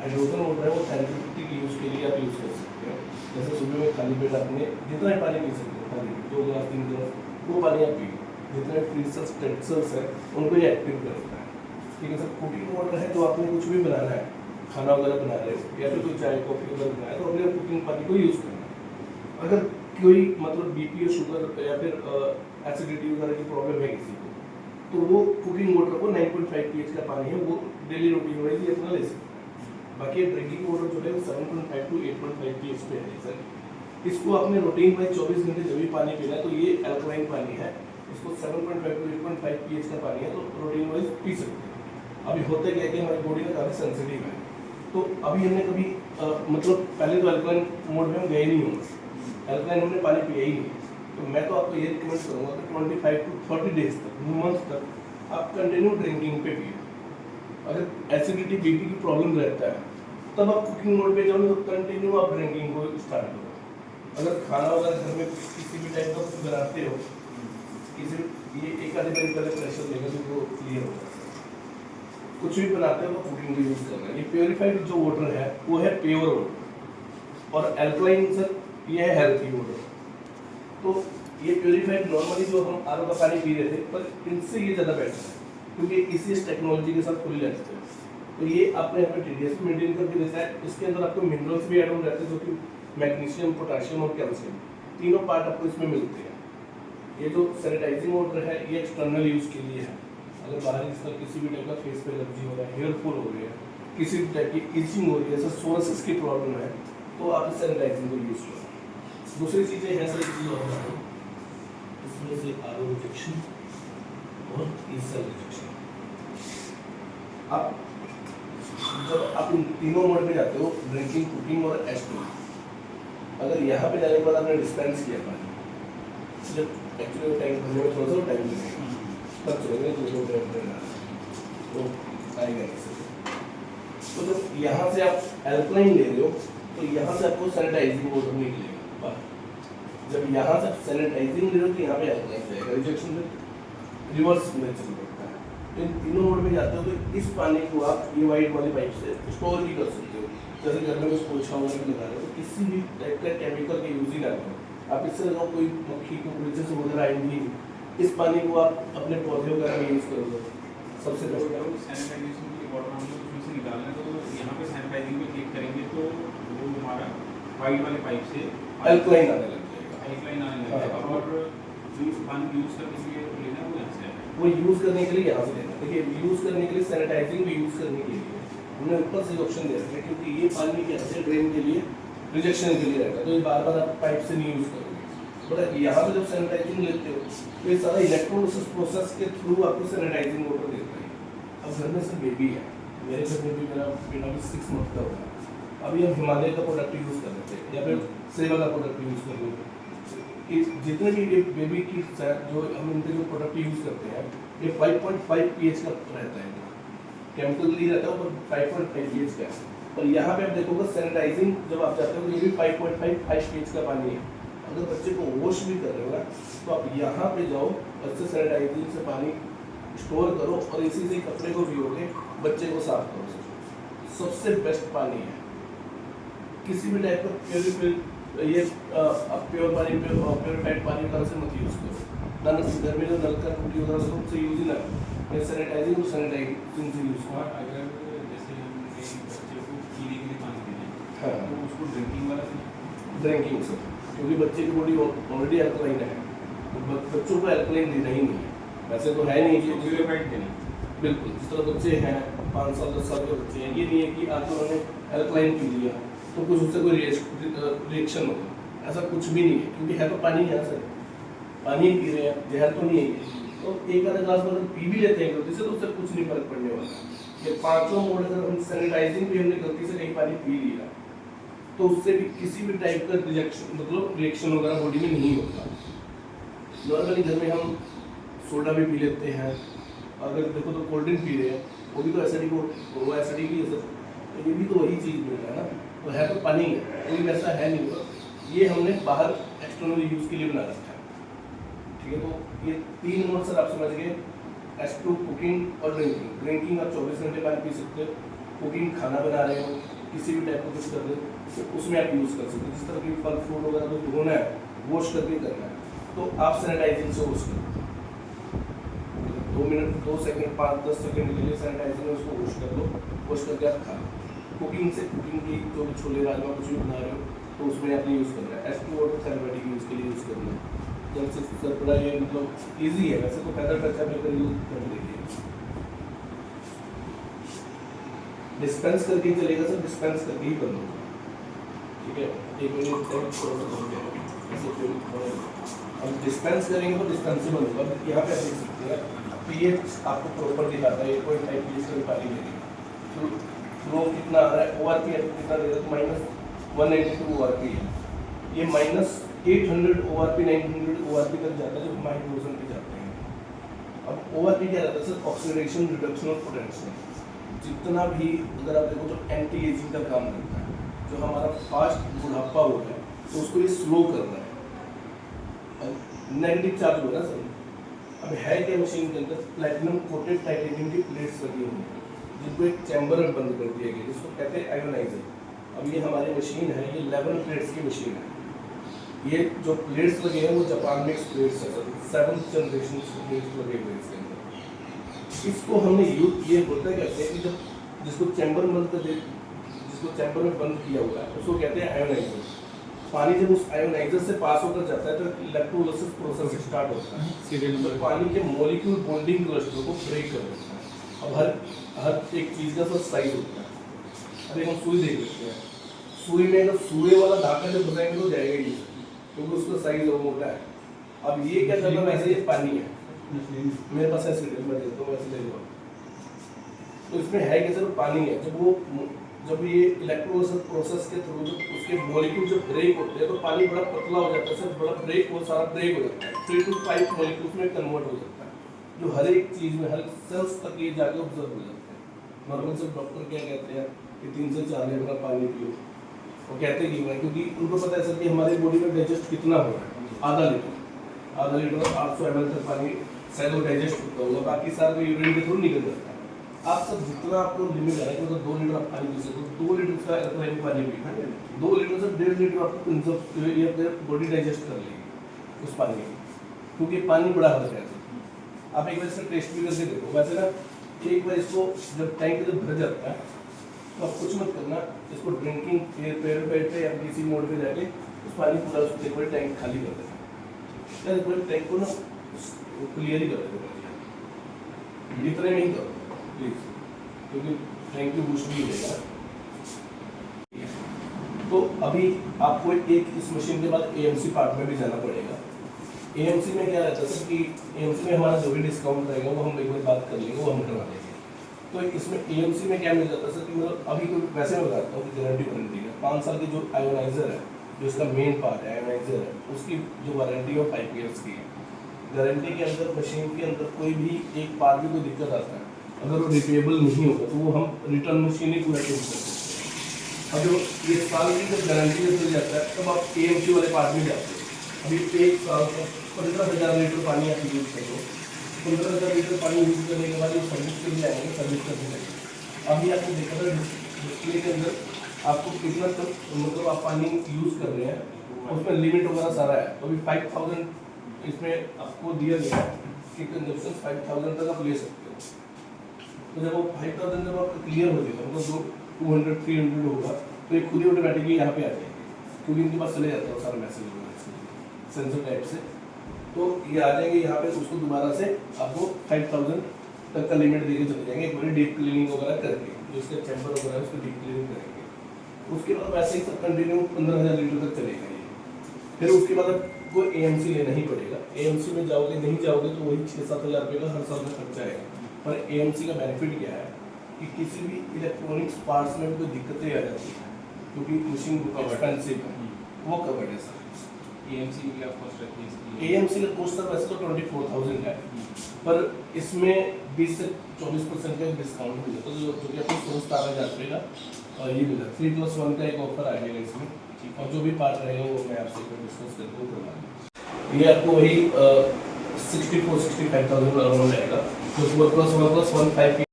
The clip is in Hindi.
हाइड्रोजन मोटर है वो थेरेप्यूटिक यूज के लिए आप यूज कर सकते हो। जैसे सुबह में खाली पेट आपने जितना ही पानी पी सकते हो, खाली 2 गिलास 3 गिलास वो पानी आप पिए। जितने फ्री टेंट सेल्स है उनको ये एक्टिव करता है। ठीक है सर। कुकिंग वाटर है तो आपने कुछ भी बनाना है, खाना वगैरह बना रहे हो या फिर कोई चाय कॉफी वगैरह बनाया तो अपने कुकिंग पानी को यूज़ करना है। अगर कोई मतलब बीपी या शुगर या फिर एसिडिटी वगैरह की प्रॉब्लम है किसी को, तो वो कुकिंग वाटर को 9.5 pH का पानी है वो डेली रूटीन वाइज ये अपना ले सकता है। बाकी ड्रिंकिंग वाटर जो है वो 7.5 to 8.5 pH पे है सर। इसको आपने रूटीन वाइज 24 घंटे जब भी पानी पीना है तो ये अल्कलाइन पानी है, इसको 7.5 to 8.5 pH का पानी है तो रूटीन वाइज पी सकते हैं। अभी होता क्या है कि हमारी बॉडी में काफ़ी सेंसिटिव है, तो अभी हमने कभी मतलब पहले तो अल्कलाइन मोड में हम गए नहीं होंगे, अल्कलाइन हमने पानी पिया ही नहीं, तो मैं तो आपको ये रिकमेंड करूँगा कि 25 to 30 डेज तक, मंथ तक आप कंटिन्यू ड्रिंकिंग पे पिए। अगर एसिडिटी बीपी की प्रॉब्लम रहता है तब आप कुकिंग मोड पे जाओगे तो कंटिन्यू आप ड्रिंकिंग को स्टार्ट करो। अगर खाना वगैरह घर में किसी भी टाइप का कुछ बनाते हो, किसी ये एक आधे दिन पहले प्रेशर लेगा तो वो क्लियर होगा। कुछ भी बनाते हो तो कुकिंग को यूज़ करना है। ये प्योरीफाइड जो वाटर है वो है प्योर वाटर, और अल्कलाइन सर ये है हेल्थी वाटर। तो ये प्योरीफाइड नॉर्मली जो हम आरओ का पानी पी रहे थे, पर इनसे ये ज़्यादा बेटर है क्योंकि इसी टेक्नोलॉजी के साथ फुली लैस है। तो ये आपने यहाँ पे टीडीएस मेंटेन करके देता है। इसके अंदर आपको मिनरल्स भी ऐड ऑन रहते हैं जो कि मैग्नीशियम, पोटाशियम और कैल्शियम तीनों पार्ट आपको इसमें मिलते हैं। ये जो सैनिटाइजिंग वाटर है ये एक्सटर्नल यूज़ के लिए है। अगर बाहर इसका किसी भी टाइप का फेस पे एलर्जी हो रहा है, हेयर फॉल हो रही है, किसी भी टाइप की इचिंग हो रही है, जैसे सोरसिस की प्रॉब्लम है, तो आप इस सैनिटाइजिंग को यूज़ करो। दूसरी चीज़ें हैं सर, चीज़ और बताऊँ, इसमें से आरओ रिजेक्शन और ईसल रिजेक्शन। आप जब आप इन तीनों मोड में जाते हो, ड्रिंकिंग, कुकिंग और एस्टो, अगर यहाँ पे जाने के बाद आपने डिस्पेंस किया पानी, जब एक्चुअली टाइम भरने में थोड़ा सा टाइम लगेगा, तब चलेंगे तो आएगा इससे। तो जब यहाँ से आप एल्कलाइन ले रहे हो तो यहाँ से आपको सैनिटाइजिंग वाटर निकलेगा। जब यहाँ से आप सैनिटाइजिंग ले रहे हो तो यहाँ पे एल्कलाइन जाएगा, रिजेक्शन में रिवर्स में चल सकता है। तो इन तीनों मोड में जाते हो तो इस पानी को आप ये वाइट वाली पाइप से स्टोर भी कर सकते हो। जैसे घर में कुछ पोछा वगैरह लगा रहे हो तो किसी भी टाइप का केमिकल का यूज ही ना करो, आप इससे लगाओ कोई मक्खी को से वगैरह आएंगी, इस पानी को आप अपने पौधे वगैरह में यूज़ करोगे सबसे बेस्ट। सैनिटाइजेशन की वाटर हम लोग उसमें से निकालना है तो यहाँ पे सैनिटाइजिंग में क्लिक करेंगे तो वो हमारा वाइट वाले पाइप से अल्कलाइन आने लग जाएगा, अल्कलाइन आने लग जाएगा। और जो पानी यूज़ करने के लिए लेना है वो यहाँ से आएगा, वो यूज़ करने के लिए यहाँ से लेना। देखिए यूज़ करने के लिए सैनिटाइजिंग भी यूज़ करने के लिए हमने ऊपर से ऑप्शन दे रखा है क्योंकि ये पानी के यहाँ से ड्रेन के लिए रिजेक्शन के लिए रहता है, तो ये बार बार आप पाइप से नहीं यूज़ करोगे। बट यहाँ पे जब सैनिटाइजिंग लेते हो तो ये सारा इलेक्ट्रोलिसिस प्रोसेस के थ्रू आपको सैनिटाइजिंग वाटर देता है। अब घर में सर बेबी है, मेरे घर में भी मेरा बेटा भी 6 मंथ का होगा, अभी हम हिमालय का प्रोडक्ट यूज़ कर रहे थे या फिर सेवा का प्रोडक्ट यूज़ कर रहे थे। जितने भी ये बेबी की जो हम इनके जो प्रोडक्ट यूज़ करते हैं ये 5.5 pH का रहता है, केमिकल नहीं रहता है पर 5.5 pH का है। और यहाँ पे आप देखोगे सैनिटाइजिंग जब आप जाते हो तो ये भी 5.5 pH का पानी है। अगर बच्चे को वॉश भी कर रहे हो ना तो आप यहाँ पे जाओ, अच्छे सैनिटाइजिंग से पानी स्टोर करो और इसी से कपड़े को भिगो के बच्चे को साफ करो। सबसे बेस्ट पानी है। किसी भी टाइप का ये प्योर पानी, प्योरीफाइड पानी वगैरह से मत यूज़ करो। घर में जो नलका टूटी वगैरह से उससे यूज़ ही ना करो। सैनिटाइजिंग तो सैनिटाइजिंग से यूज़ करो। अगर जैसे हम बच्चे को पीने के लिए पानी देना है हाँ, तो उसको ड्रिंकिंग वाला ड्रिंकिंग से, क्योंकि बच्चे की बॉडी ऑलरेडी अल्कलाइन है तो बच्चों को अल्कलाइन देना ही नहीं है। वैसे तो है नहीं कि प्योरीफाइड देना, बिल्कुल जिस तरह बच्चे हैं 5 साल 10 साल के बच्चे हैं, ये नहीं है कि आज उन्होंने अल्कलाइन पी लिया तो कुछ उससे कोई रिएक्शन होगा, ऐसा कुछ भी नहीं है क्योंकि है तो पानी यहाँ से पानी पी रहे हैं, जहर तो नहीं है। तो एक आधा ग्लास अगर पी भी लेते हैं गलती से तो उससे कुछ नहीं फर्क पड़ने वाला। ये पांचों मोड अगर हम सैनिटाइजिंग भी हमने गलती से कहीं पानी पी लिया तो उससे भी किसी भी टाइप का रिजेक्शन मतलब रिएक्शन वगैरह बॉडी में नहीं होता। नॉर्मली घर में हम सोडा भी पी लेते हैं, अगर देखो तो कोल्ड ड्रिंक पी रहे हैं वो भी तो एसिडिक वो एसिडिक ही है सर, तो ये भी तो वही चीज़ मिल रहा है ना, तो है तो पानी है, कोई वैसा है नहीं होगा। ये हमने बाहर एक्सटर्नल यूज़ के लिए बना रखा है, ठीक है। तो ये 3 मोड सर आप समझ गए, एस2 कुकिंग और ड्रिंकिंग। ड्रिंकिंग आप 24 घंटे पानी पी सकते हो, कुकिंग खाना बना रहे हो किसी भी टाइप का कुछ कर रहे हो तो उसमें आप यूज़ कर सकते हो। जिस तरह की फल फ्रूट वगैरह को धोना है, वॉश करके करना है, तो आप सैनिटाइजिंग से वॉश करो। 2 मिनट 2 सेकंड 5-10 सेकंड के लिए सैनिटाइजर में उसको वॉश कर लो, वॉश करके आप खा लो। कुकिंग की जो भी छोले राजमा कुछ भी बना रहे हो तो उसमें आपने यूज़ करना है। एस2 वाटर थेरेपेटिक यूज़ के लिए यूज़ करना है। जब से सर बड़ा ये मतलब ईजी है, वैसे तो पैदल टच आप लेकर यूज़ कर लीजिए। डिस्पेंस करके चलेगा सर, डिस्पेंस करके ही बंद होगा, ठीक है। 1 मिनट तक थोड़ा सा बंद करेंगे, ऐसे फिर अब डिस्पेंस करेंगे तो डिस्पेंसेबल होगा। यहाँ पे आप देख सकते हैं पीएच आपको प्रॉपर दिखाता है, 1.5 पीएच का पानी लेंगे तो फ्लो कितना आ रहा है, ओआरपी कितना दे रहा है, तो -192 ओआरपी है। ये -800 ओआरपी 900 ओआरपी तक जाता है, जो हाइड्रोजन पे जाते हैं। अब ओआरपी क्या रहता है सर, ऑक्सीडेशन रिडक्शन और पोटेंशियल। जितना भी अगर आप देखो तो एंटी एजिंग का काम करता है, जो हमारा फास्ट बुढ़ापा हो रहा है तो उसको ये स्लो कर रहा है। नेगेटिव चार्ज हो रहा है सर। अब है क्या मशीन के अंदर, प्लैटिनम कोटेड टाइटेनियम की प्लेट्स लगी हुई हैं, जिनको एक चैम्बर में बंद कर दिया गया, जिसको कहते हैं आयोनाइजर। अब ये हमारी मशीन है, ये 11 प्लेट्स की मशीन है। ये जो प्लेट्स लगे हैं वो जापान में प्लेट्स है सर, 7th जनरेशन प्लेट्स लगे हुए हैं इसके अंदर। इसको हमने यूज ये होता कहते हैं कि जब जिसको चैम्बर में बंद कर दे, जिसको चैम्बर में बंद किया हुआ है उसको कहते हैं आयोनाइजर। पानी जब उस आयोनाइजर से पास होकर जाता है तो इलेक्ट्रोलिसिस प्रोसेस स्टार्ट होता है, तो पानी के मॉलिक्यूल बॉन्डिंग क्लस्टर को ब्रेक कर देता है। अब हर एक चीज़ का सब साइज होता है। अभी हम सुई देख लेते हैं, सुई में अगर सुई वाला धागा जब बताएंगे तो जाएगा ही, क्योंकि उसका साइज और मोटा है। अब ये क्या करना, वैसे ये पानी है, मेरे पास ऐसे मैं देता हूँ, वैसे ले लो। तो इसमें है कि सर पानी है, जब ये इलेक्ट्रोलिसिस प्रोसेस के थ्रू जब उसके मॉलिक्यूल जब ब्रेक होते हैं तो पानी बड़ा पतला हो जाता है सर, बड़ा ब्रेक वो सारा ब्रेक हो जाता है, 3 to 5 मॉलिक्यूल्स में कन्वर्ट हो जाता है, जो हर एक चीज़ में हर सेल्स तक ये जाके ऑब्जर्व हो जाता है। नॉर्मल से डॉक्टर क्या कहते हैं कि 3 से 4 लीटर का पानी पियो, वो कहते क्यों है, क्योंकि उनको पता है सर कि हमारी बॉडी में डाइजेस्ट कितना हो रहा है, आधा लीटर 800 ml तक पानी शायद वो डाइजेस्ट होता होगा, बाकी सारा तो यूरिन के थ्रू निकल जाता है। आप सब जितना आपको लिमिट है, मतलब 2 लीटर आप पानी पी सकते हो, 2 लीटर का अल्कलाइन पानी पी, 2 लीटर से 1.5 लीटर आपको कंजर्व ये बॉडी डाइजेस्ट कर लेगी उस पानी में, क्योंकि पानी बड़ा हल्का है। आप एक बार इसका टेस्ट भी करके देखो। वैसे ना एक बार इसको जब टैंक जब भर जाता है तो आप कुछ मत करना, इसको ड्रिंकिंग पेड़ पे या किसी मोड पे जाके उस पानी पूरा एक बार टैंक खाली कर देना, एक बार टैंक को ना क्लियर ही कर देना, इतने में ही करो प्लीज, क्योंकि टैंक की बूस्ट भी देगा। तो अभी आपको एक इस मशीन के बाद एएमसी पार्ट में भी जाना पड़ेगा। एएमसी में क्या रहता है सर कि एएमसी में हमारा जो भी डिस्काउंट रहेगा वो हम एक बार बात कर लेंगे, वो हम करवा देंगे। तो इसमें एएमसी में क्या मिल जाता है सर कि मतलब अभी तो वैसे मैं बताता हूँ कि गारंटी है 5 साल की जो आयोनाइजर है, जो इसका मेन पार्ट है आयोनाइजर है, उसकी जो वारंटी है 5 ईयर्स की है। गारंटी के अंदर मशीन के अंदर कोई भी एक पार्ट में कोई दिक्कत आता है, अगर वो रिपेबल नहीं होगा तो वो हम रिटर्न मशीन ही पूरा चेंज कर सकते हैं। अब जो ये साल की जब गारंटी में चल जाता है तब आप एएमसी वाले पार्ट में जाते हो। अभी 1 साल तक 15,000 लीटर पानी आप यूज़ करो, 15,000 लीटर पानी यूज़ करने के बाद ये सर्विस के लिए आएंगे, सर्विस करने लगेंगे। अभी आपको देखा था डिस्प्ले के अंदर आपको कितना तक मतलब आप पानी यूज़ कर रहे हैं, उसमें लिमिट वगैरह सारा है। तो अभी 5,000 इसमें आपको दिया गया है कि कंजप्शन 5,000 तक आप ले सकते हो। तो जब वो 5,000 जब आपका क्लियर हो जाएगा, मतलब 200-300 होगा, तो ये खुद ही ऑटोमेटिकली यहाँ पे आ जाएगी, क्योंकि इनके पास चले जाता है सारा मैसेज सेंसर टाइप से। तो ये आ जाएंगे यहाँ पे, उसको दोबारा से आपको 5,000 तक का लिमिट देके चले जाएंगे, एक बार डीप क्लीनिंग वगैरह करके, जो इसका चैम्बर वगैरह है उसको डीप क्लीनिंग करेंगे। उसके बाद वैसे ही सब कंटिन्यू 15,000 लीटर तक चलेगा ये। फिर उसके बाद आपको एएमसी लेना ही पड़ेगा। एएमसी में जाओगे नहीं जाओगे तो वही 6-7 हज़ार रुपये का हर साल का खर्चा आएगा। पर एएमसी का बेनिफिट क्या है कि किसी भी इलेक्ट्रॉनिक्स पार्ट्स में कोई दिक्कतें आ जाती हैं, क्योंकि मशीन एक्सपेंसिव है, वो कवर्ड है सर। एएमसी की क्या कॉस्ट रहती है इसकी? एएमसी का कॉस्ट सर वैसे तो 24,000 है, पर इसमें 20 से 24% का डिस्काउंट मिल जाता है, जो कि आपको 17,000 रुपये का और ये मिला 3+1 का एक ऑफर आ जाएगा इसमें। और जो भी पार्ट रहेगा वो मैं आपसे डिस्कस करके वो करवा दूँगा। ये आपको वही 64-65,000 अराउंड रहेगा, जो 4+1+1 5